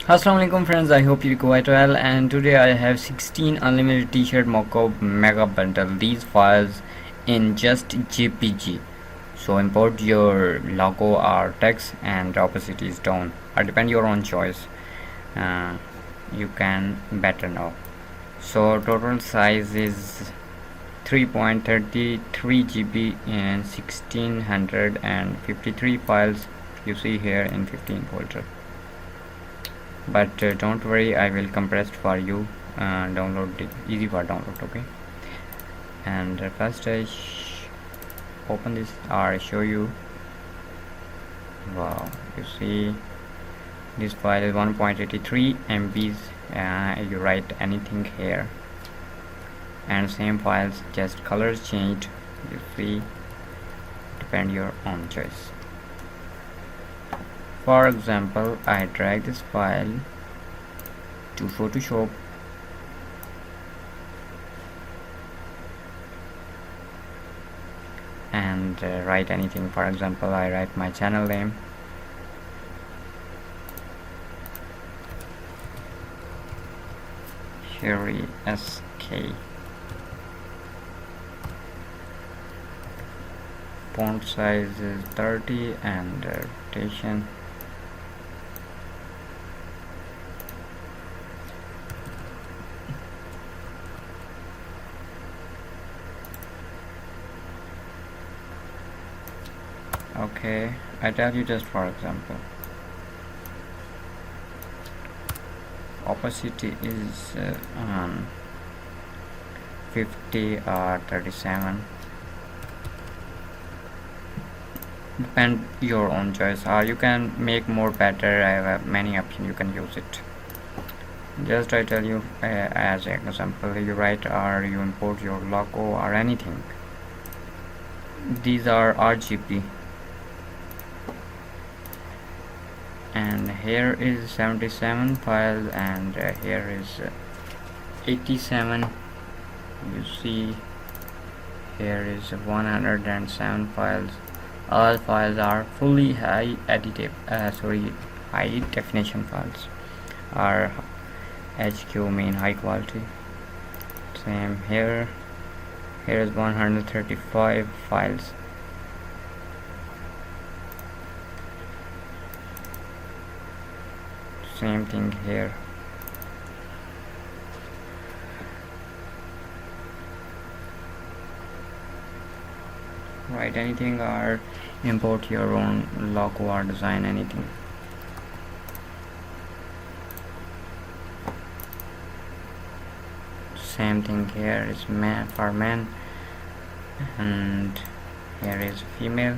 Assalamualaikum friends, I hope you quite well, and today I have 16 unlimited t-shirt mockup mega bundle. These files in just JPG. So import your logo or text and opacity is down or depend your own choice. You can better know. So total size is 3.33 GB and 1653 files you see here in 15 folder. But don't worry, I will compress for you. Download it, easy for download. Okay, and first I open this or show you. Wow, you see this file is 1.83 MBs. You write anything here, and same files, just colors changed. You see, depend your own choice. For example, I drag this file to Photoshop and write anything. For example, I write my channel name, Sheri SK. Font size is 30 and rotation okay. I tell you just for example, opacity is 50 or 37, depend your own choice, or you can make more better. I have many options, you can use it. Just I tell you as an example, you write or you import your logo or anything. These are RGB, and here is 77 files, and here is 87. You see here is 107 files. All files are fully high definition files, are HQ mean high quality. Same here is 135 files. Same thing here. Write anything or import your own logo or design anything. Same thing here is man for men, and here is female.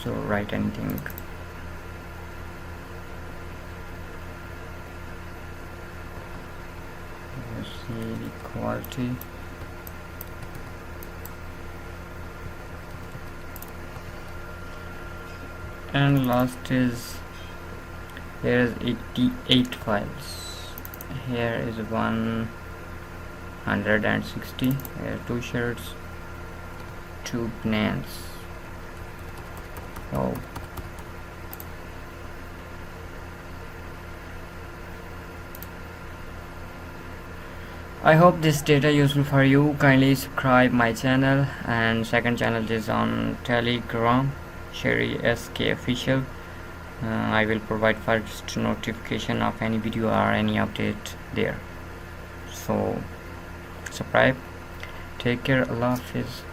So write anything. You see the quality. And last is here is 88 files. Here is 160. Here 2 shirts, 2 bananas. Oh, I hope this data useful for you. Kindly subscribe my channel, and second channel is on Telegram, Sheri SK official. I will provide first notification of any video or any update there. So subscribe. Take care. Allah Hafiz.